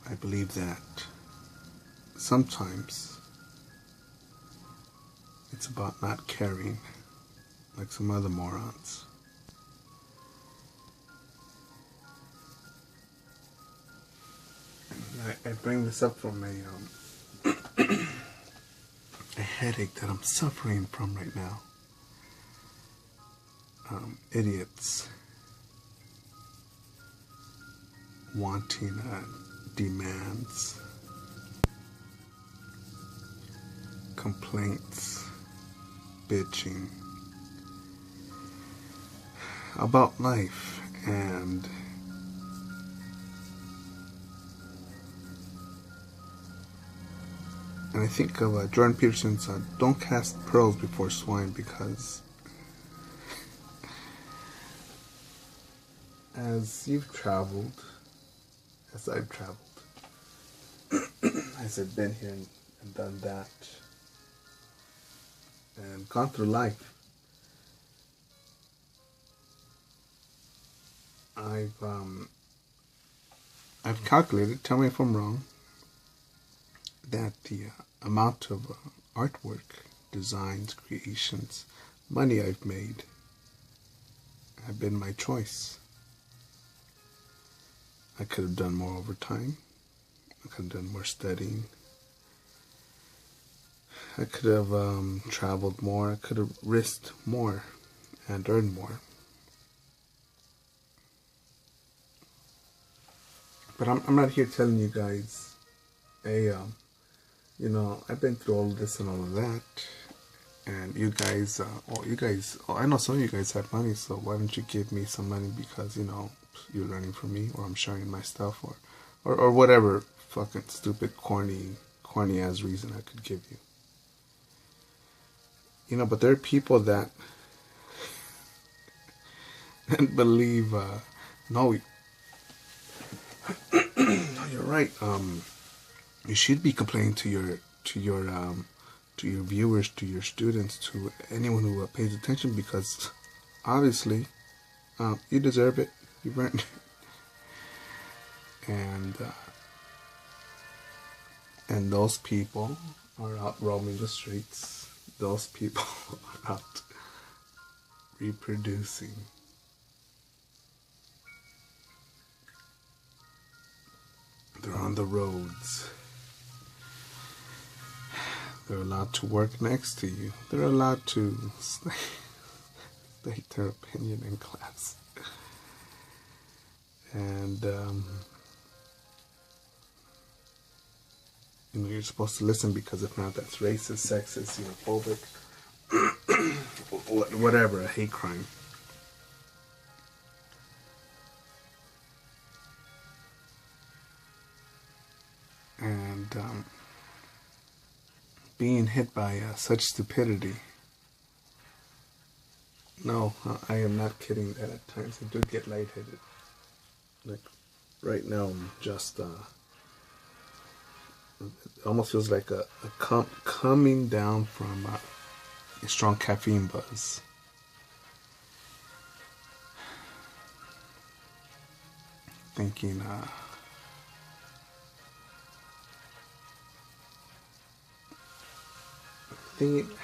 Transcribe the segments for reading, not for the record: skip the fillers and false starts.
I believe that sometimes it's about not caring, like some other morons. I bring this up from a headache that I'm suffering from right now. Idiots wanting demands, complaints, bitching about life, and I think of Jordan Peterson's "Don't cast pearls before swine," because as you've traveled, as I've traveled, as I've been here and done that, and gone through life, I've calculated, tell me if I'm wrong, that the amount of artwork, designs, creations, money I've made have been my choice. I could have done more overtime. I could have done more studying. I could have traveled more. I could have risked more and earned more. But I'm not here telling you guys, hey, I've been through all of this and all of that, and you guys, I know some of you guys have money, so why don't you give me some money because, you're learning from me, or I'm sharing my stuff, or whatever fucking stupid, corny ass reason I could give you. But there are people that believe, no, you're right. You should be complaining to your viewers, to your students, to anyone who pays attention, because obviously you deserve it. You've earned it. And those people are out roaming the streets. Those people are out reproducing. They're on the roads. They're allowed to work next to you. They're allowed to state their opinion in class. And, you're supposed to listen, because if not, that's racist, sexist, xenophobic, whatever, a hate crime. And being hit by such stupidity. No, I am not kidding that at times I do get lightheaded. Like right now, I'm just, it almost feels like a coming down from a strong caffeine buzz. Thinking,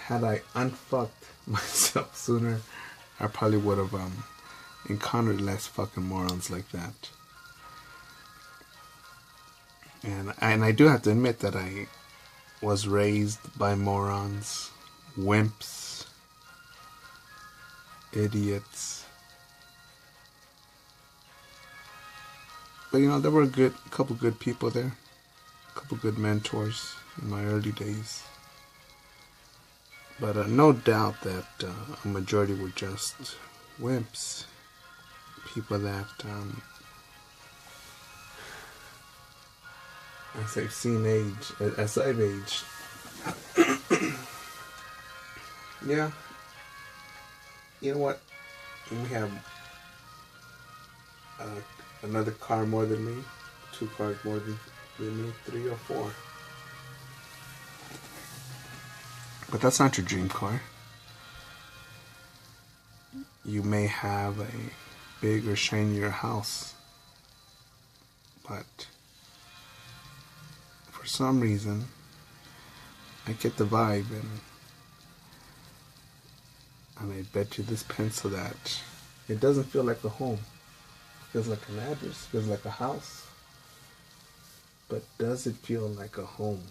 had I unfucked myself sooner, I probably would have encountered less fucking morons like that. And I do have to admit that I was raised by morons, wimps, idiots. But there were a couple good people there, a couple good mentors in my early days. But no doubt that a majority were just wimps, people that, as I've seen as I've aged, yeah, you know what, we have another car more than me, 2 cars more than me, 3 or 4. But that's not your dream car. You may have a bigger, shinier house, but for some reason, I get the vibe, and I bet you this pencil that it doesn't feel like a home. It feels like an address, it feels like a house. But does it feel like a home?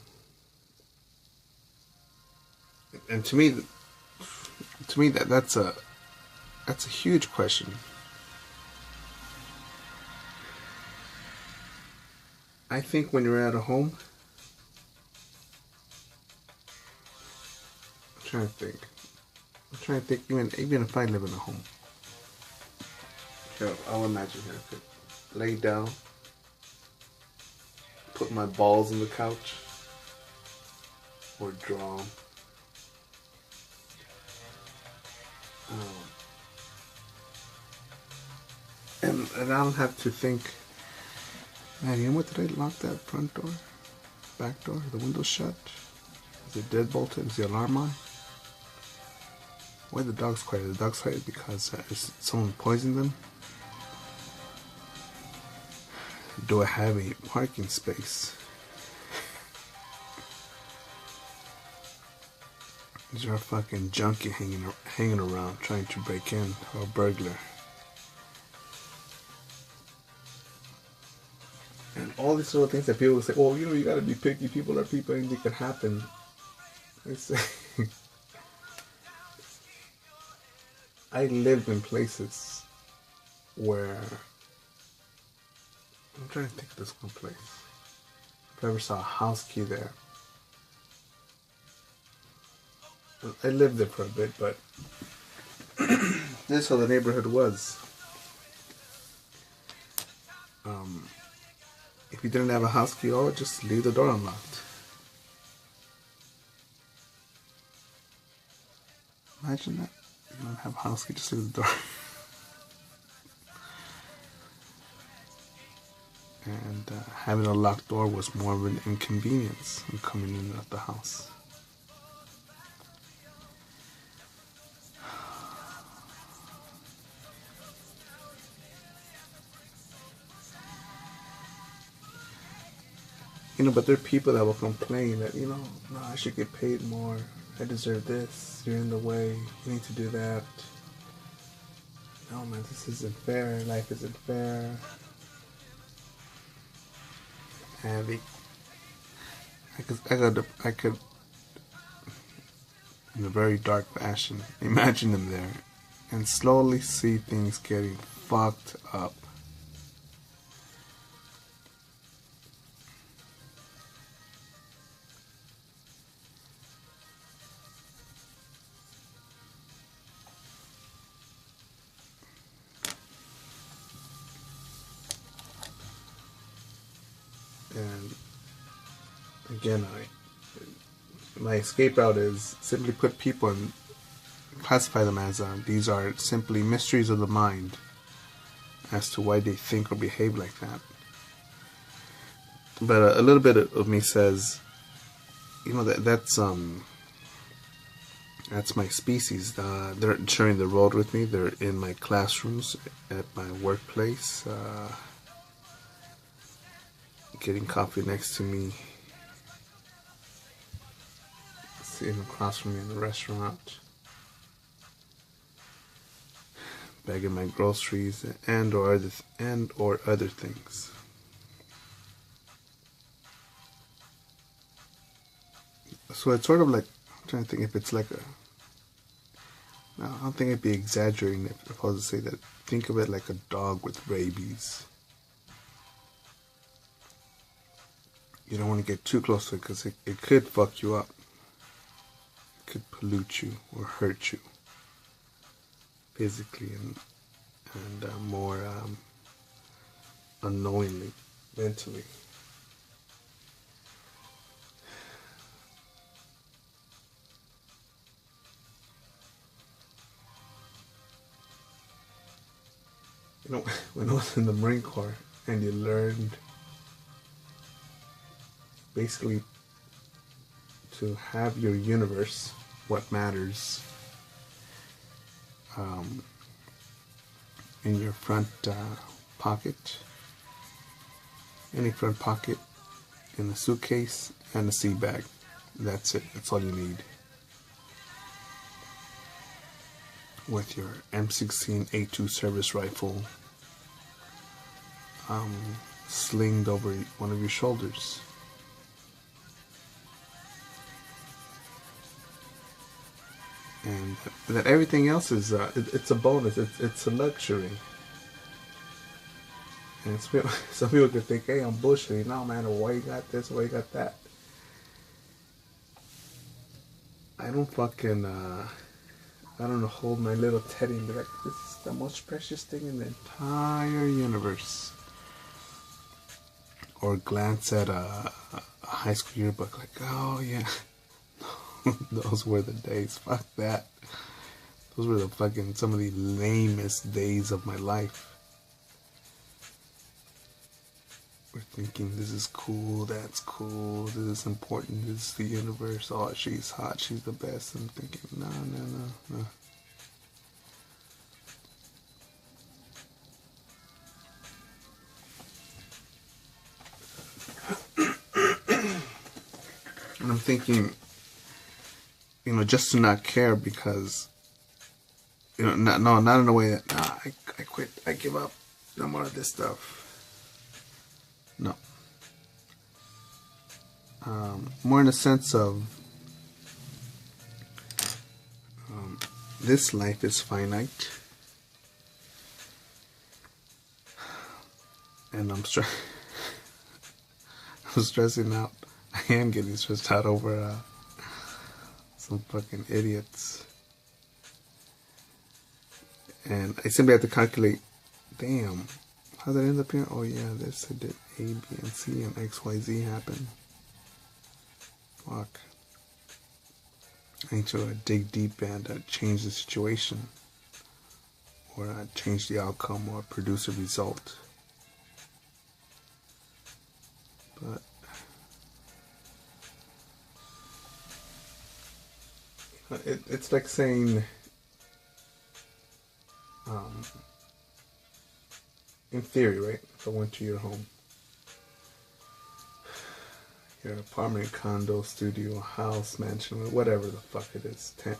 And to me that's a huge question. I think when you're at a home, I'm trying to think even if I live in a home. Here, I'll imagine here I could lay down, put my balls on the couch, or draw. And I don't have to think, man, you know what, did I lock that front door? Back door? The window shut? Is it deadbolted? Is the alarm on? Why are the dogs quiet? The dogs quiet because someone poisoned them? Do I have a parking space? Is there a fucking junkie hanging around trying to break in, or a burglar? And all these little things that people say, well, you know, you gotta be picky. People are people, anything can happen. I say, I lived in places where, I'm trying to think of this one place. If I ever saw a house key there. I lived there for a bit, but this is how the neighborhood was. If you didn't have a house key, oh, just leave the door unlocked. Imagine that. You don't have a house key, just leave the door. And having a locked door was more of an inconvenience than coming in and out the house. You know, but there are people that will complain that, you know, no, I should get paid more. I deserve this. You're in the way. You need to do that. No, man, this isn't fair. Life isn't fair. And I could, in a very dark fashion, imagine them there and slowly see things getting fucked up. And again, my escape route is simply put people and classify them as these are simply mysteries of the mind as to why they think or behave like that. But a little bit of me says, you know, that's my species. They're sharing the road with me. They're in my classrooms, at my workplace, getting coffee next to me, sitting across from me in the restaurant, bagging my groceries and or other things. So it's sort of like, I'm trying to think if it's like no, I don't think I'd be exaggerating if I was to say that. Think of it like a dog with rabies. You don't want to get too close to it because it could fuck you up. It could pollute you or hurt you physically and more unknowingly, mentally. You know, when I was in the Marine Corps and you learned basically to have your universe, what matters, in your front pocket, any front pocket, in a suitcase and a sea bag. That's it. That's all you need. With your M16A2 service rifle slinged over one of your shoulders. And that everything else is it's a bonus. It's a luxury. And some people could think, hey, I'm bullshitting. No, man, why you got this? Why you got that? I don't fucking I don't hold my little teddy and be like, this is the most precious thing in the entire universe. Or glance at a high school yearbook like, oh yeah. Those were the days. Fuck that. Those were the fucking some of the lamest days of my life. We're thinking this is cool, that's cool, this is important, this is the universe. Oh, she's hot, she's the best. I'm thinking, no. And I'm thinking, just to not care because, not in a way that, I quit, I give up, no more of this stuff. No. More in the sense of, this life is finite. And I'm stressing out. I am getting stressed out over some fucking idiots. And I simply have to calculate, damn, how did it end up here? Oh yeah, this I did A, B, and C, and X, Y, Z happen. Fuck. I need to dig deep and change the situation. Or change the outcome or produce a result. But it's like saying, in theory, right? If I went to your home, your apartment, condo, studio, house, mansion, whatever the fuck it is, tent.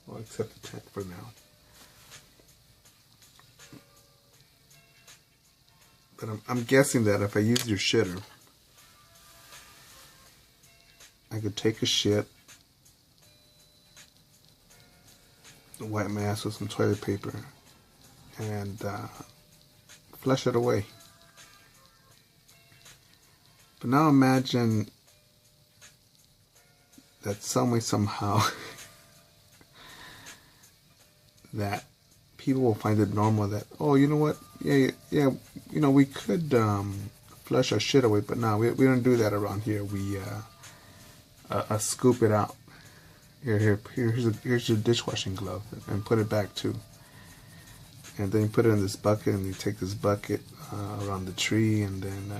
Well, except the tent for now. But I'm guessing that if I use your shitter, I could take a shit, wipe my ass with some toilet paper, and flush it away. But now imagine that some way, somehow, that people will find it normal that, oh, you know what? Yeah, we could flush our shit away, but no, we don't do that around here. We scoop it out. Here's your dishwashing glove, and put it back too. And then you put it in this bucket, and you take this bucket around the tree, and then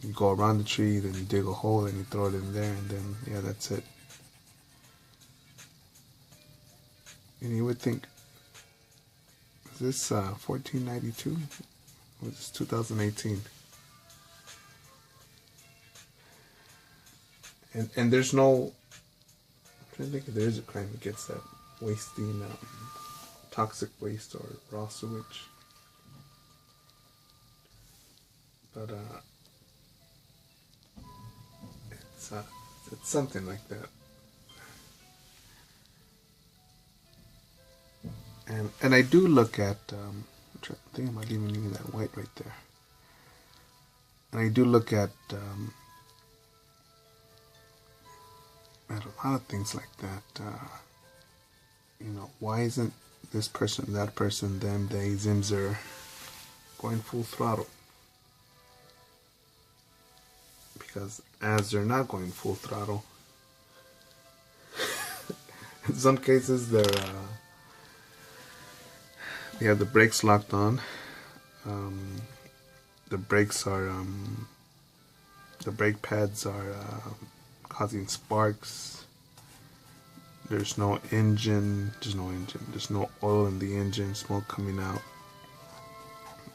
you go around the tree, then you dig a hole, and you throw it in there, and then yeah, that's it. And you would think, is this 1492? Or is this 2018? And there's no, I'm trying to think if there is a crime against that, wasting toxic waste or raw sewage. But it's something like that. And I do look at, I think I might even leave that white right there. And I do look at a lot of things like that. Why isn't this person, that person, them, they, zimzer going full throttle? Because as they're not going full throttle, in some cases they have the brakes locked on. The brakes are the brake pads are causing sparks. There's no engine. There's no oil in the engine. Smoke coming out.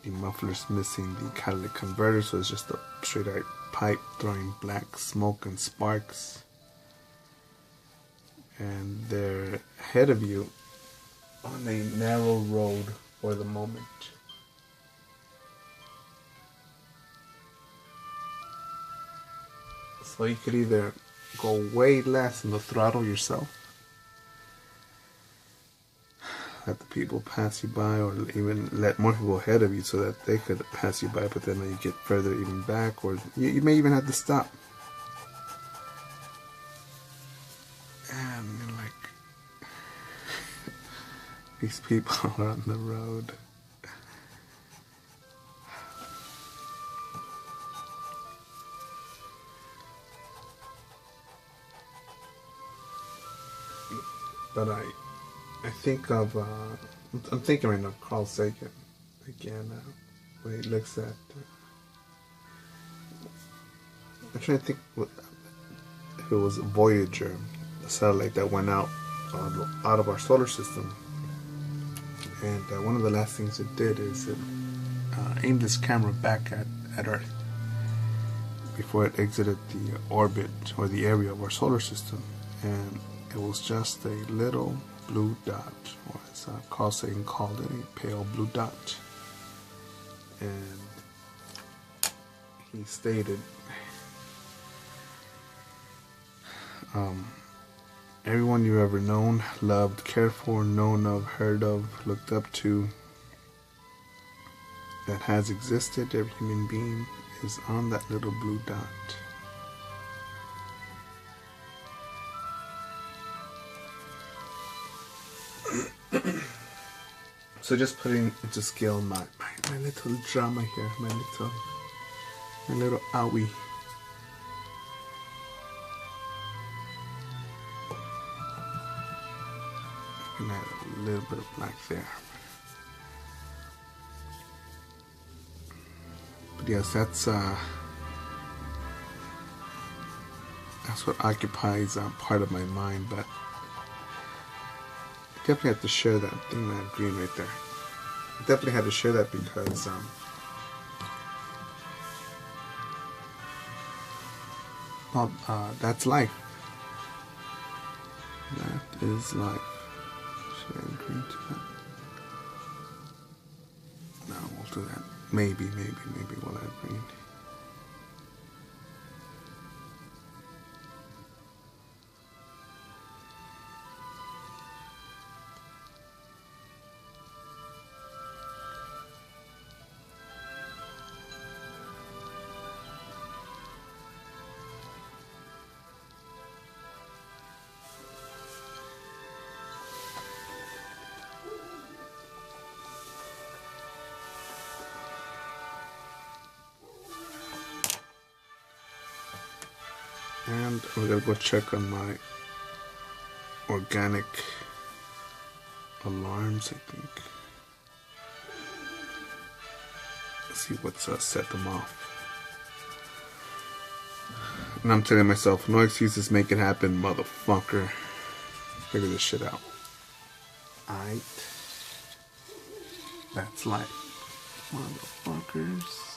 The muffler's missing the catalytic converter, so it's just a straight out pipe throwing black smoke and sparks. And they're ahead of you on a narrow road for the moment. So you could either go way less in the throttle yourself, let the people pass you by, or even let more people ahead of you so that they could pass you by, but then you get further even back, or you may even have to stop. And like, these people are on the road. But I think of, I'm thinking right now of Carl Sagan again, when he looks at, I'm trying to think if it was Voyager, the satellite that went out of our solar system. And one of the last things it did is it aimed its camera back at Earth before it exited the orbit or the area of our solar system. And it was just a little blue dot, or as Carl Sagan called it, a pale blue dot. And he stated, everyone you've ever known, loved, cared for, known of, heard of, looked up to, that has existed, every human being is on that little blue dot. So just putting into scale my little drama here, my little owie. I can add a little bit of black there. But yes, that's what occupies part of my mind, but I definitely have to share that thing, that green right there. I definitely had to share that because well, that's life. That is life. Should I add green to that? No, we'll do that. Maybe we'll add green. And we're gonna go check on my organic alarms, I think. Let's see what's set them off. And I'm telling myself, no excuses, make it happen, motherfucker. Figure this shit out. Alright. That's life, motherfuckers.